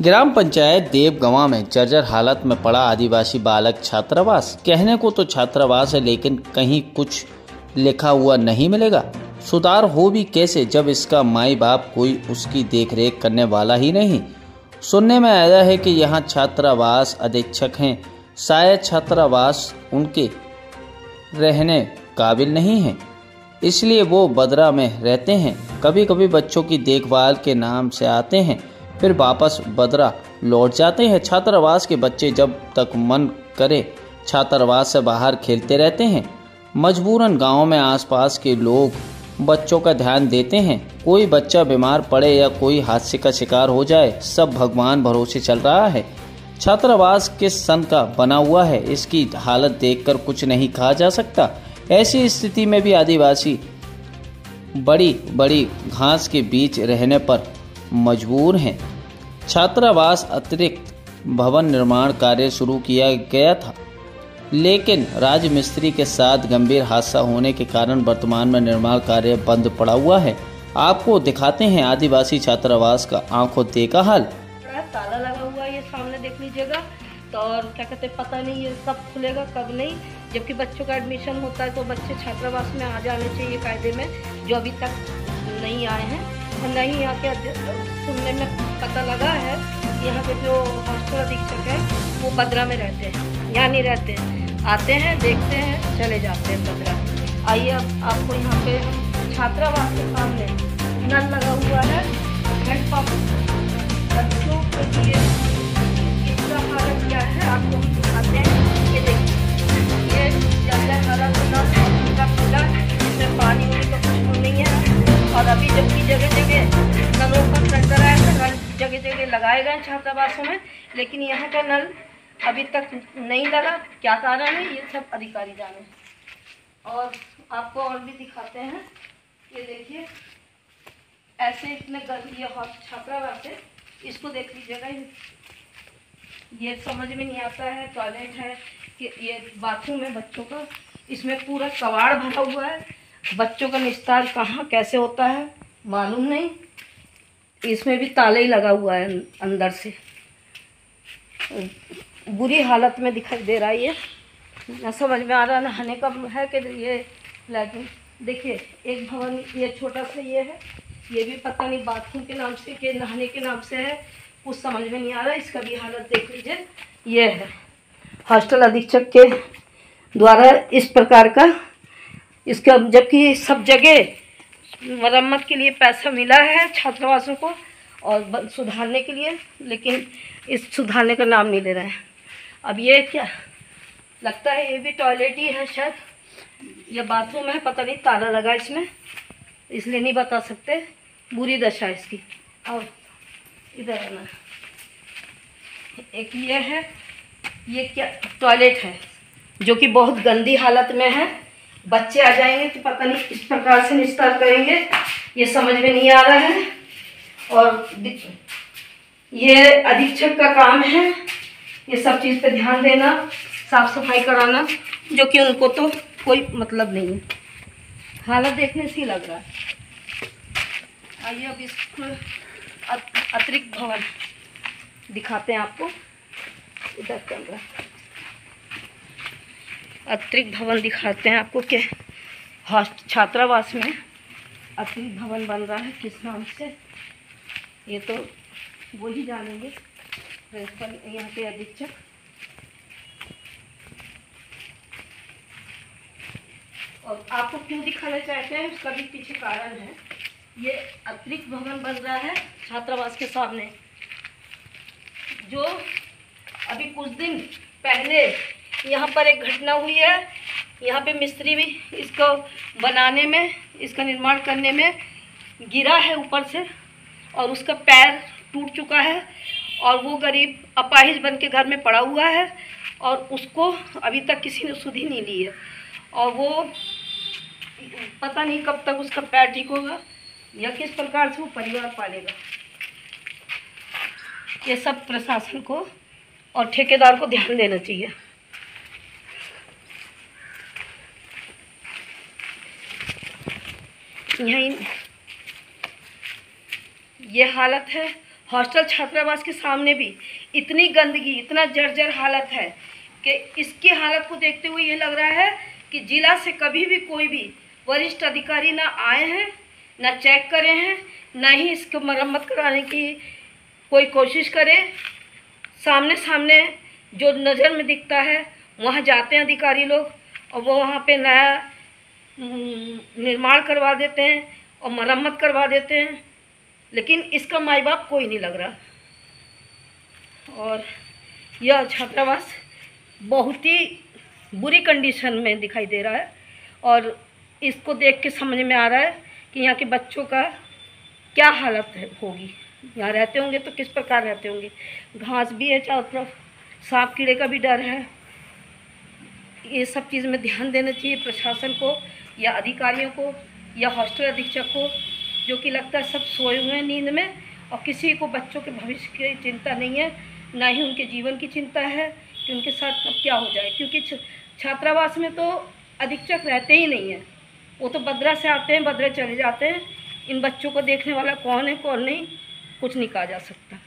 ग्राम पंचायत देवगंवा में जर्जर हालत में पड़ा आदिवासी बालक छात्रावास। कहने को तो छात्रावास है, लेकिन कहीं कुछ लिखा हुआ नहीं मिलेगा। सुधार हो भी कैसे जब इसका माई बाप कोई उसकी देखरेख करने वाला ही नहीं। सुनने में आया है कि यहाँ छात्रावास अधीक्षक हैं, शायद छात्रावास उनके रहने काबिल नहीं है, इसलिए वो बदरा में रहते हैं। कभी कभी बच्चों की देखभाल के नाम से आते हैं, फिर वापस बदरा लौट जाते हैं। छात्रावास के बच्चे जब तक मन करे छात्रावास से बाहर खेलते रहते हैं। मजबूरन गांव में आसपास के लोग बच्चों का ध्यान देते हैं। कोई बच्चा बीमार पड़े या कोई हादसे का शिकार हो जाए, सब भगवान भरोसे चल रहा है। छात्रावास किस सन का बना हुआ है, इसकी हालत देखकर कुछ नहीं कहा जा सकता। ऐसी स्थिति में भी आदिवासी बड़ी बड़ी घास के बीच रहने पर मजबूर हैं। छात्रावास अतिरिक्त भवन निर्माण कार्य शुरू किया गया था, लेकिन राजमिस्त्री के साथ गंभीर हादसा होने के कारण वर्तमान में निर्माण कार्य बंद पड़ा हुआ है। आपको दिखाते हैं आदिवासी छात्रावास का आंखों देखा हाल। ताला लगा हुआ है, ये सामने देख लीजिएगा। तो और क्या कहते हैं, पता नहीं ये कब खुलेगा कब नहीं। जबकि बच्चों का एडमिशन होता है तो बच्चे छात्रावास में आ जाने चाहिए कायदे में, जो अभी तक नहीं आए हैं। और नहीं, यहाँ के सुनने में पता लगा है कि यहाँ के जो हॉस्टल अधीक्षक है वो बदरा में रहते हैं, यहाँ नहीं रहते हैं। आते हैं, देखते हैं, चले जाते हैं बदरा। आइए अब आपको यहाँ पे छात्रावास के सामने नल लगा हुआ है, हैंडपम्प बच्चों के लिए इसका हालत क्या है आपको दिखाते हैं। ये देखिए, ये जर्जर हालत खुला, इसमें पानी वानी का कुछ नहीं है। और अभी जबकि जगह जगह नलों का सेंटर आया था, नल जगह जगह लगाए गए छात्रावासों में, लेकिन यहाँ का नल अभी तक नहीं लगा। क्या कारण है ये सब अधिकारी जाने। और आपको और भी दिखाते हैं। ये देखिए, ऐसे इसमें ये छात्रावास है, इसको देख लीजिएगा। ये समझ में नहीं आता है, टॉयलेट है कि ये बाथरूम है बच्चों का, इसमें पूरा कबाड़ भरा हुआ है। बच्चों का निस्तार कहाँ कैसे होता है मालूम नहीं। इसमें भी ताला ही लगा हुआ है अंदर से। बुरी हालत में दिखाई दे रहा है ये, ना समझ में आ रहा नहाने का है कि ये लैट्रिन। देखिए, एक भवन ये छोटा सा ये है, ये भी पता नहीं बाथरूम के नाम से कि नहाने के नाम से है, कुछ समझ में नहीं आ रहा। इसका भी हालत देख लीजिए। ये है हॉस्टल अधीक्षक के द्वारा इस प्रकार का इसका, जबकि सब जगह मरम्मत के लिए पैसा मिला है छात्रावासों को और सुधारने के लिए, लेकिन इस सुधारने का नाम नहीं ले रहे हैं। अब ये क्या लगता है, ये भी टॉयलेट ही है शायद, या बाथरूम है, पता नहीं। ताला लगा इसमें, इसलिए नहीं बता सकते। बुरी दशा इसकी। और इधर आना, एक ये है, ये क्या टॉयलेट है जो कि बहुत गंदी हालत में है। बच्चे आ जाएंगे तो पता नहीं किस प्रकार से निस्तार करेंगे, ये समझ में नहीं आ रहा है। और ये अधीक्षक का काम है ये सब चीज़ पे ध्यान देना, साफ सफाई कराना, जो कि उनको तो कोई मतलब नहीं है। हालत देखने से ही लग रहा है। आइए अब इसको अतिरिक्त भवन दिखाते हैं आपको। इधर कैमरा, अतिरिक्त भवन दिखाते हैं आपको कि छात्रावास में अतिरिक्त भवन बन रहा है किस नाम से, ये तो वो ही जानेंगे प्रिंसिपल यहाँ के अधीक्षक। और आपको क्यों दिखाना चाहते हैं उसका भी पीछे कारण है। ये अतिरिक्त भवन बन रहा है छात्रावास के सामने, जो अभी कुछ दिन पहले यहाँ पर एक घटना हुई है। यहाँ पे मिस्त्री भी इसको बनाने में, इसका निर्माण करने में गिरा है ऊपर से, और उसका पैर टूट चुका है, और वो गरीब अपाहिज बन के घर में पड़ा हुआ है, और उसको अभी तक किसी ने सुध ही नहीं ली है। और वो पता नहीं कब तक उसका पैर ठीक होगा या किस प्रकार से वो परिवार पालेगा। ये सब प्रशासन को और ठेकेदार को ध्यान देना चाहिए। यही ये हालत है। हॉस्टल छात्रावास के सामने भी इतनी गंदगी, इतना जर्जर हालत है कि इसकी हालत को देखते हुए ये लग रहा है कि जिला से कभी भी कोई भी वरिष्ठ अधिकारी ना आए हैं, ना चेक करे हैं, ना ही इसको मरम्मत कराने की कोई कोशिश करे। सामने सामने जो नज़र में दिखता है वहाँ जाते हैं अधिकारी लोग और वो वहाँ पे नया निर्माण करवा देते हैं और मरम्मत करवा देते हैं, लेकिन इसका माई बाप कोई नहीं लग रहा। और यह छात्रावास बहुत ही बुरी कंडीशन में दिखाई दे रहा है और इसको देख के समझ में आ रहा है कि यहाँ के बच्चों का क्या हालत होगी। यहाँ रहते होंगे तो किस प्रकार रहते होंगे। घास भी है चारों तरफ, सांप कीड़े का भी डर है। ये सब चीज़ में ध्यान देना चाहिए प्रशासन को या अधिकारियों को या हॉस्टल अधीक्षक को, जो कि लगता है सब सोए हुए हैं नींद में और किसी को बच्चों के भविष्य की चिंता नहीं है, ना ही उनके जीवन की चिंता है कि उनके साथ कब क्या हो जाए। क्योंकि छात्रावास में तो अधीक्षक रहते ही नहीं हैं, वो तो बद्रा से आते हैं, बद्रे चले जाते हैं। इन बच्चों को देखने वाला कौन है कौन नहीं, कुछ नहीं कहा जा सकता।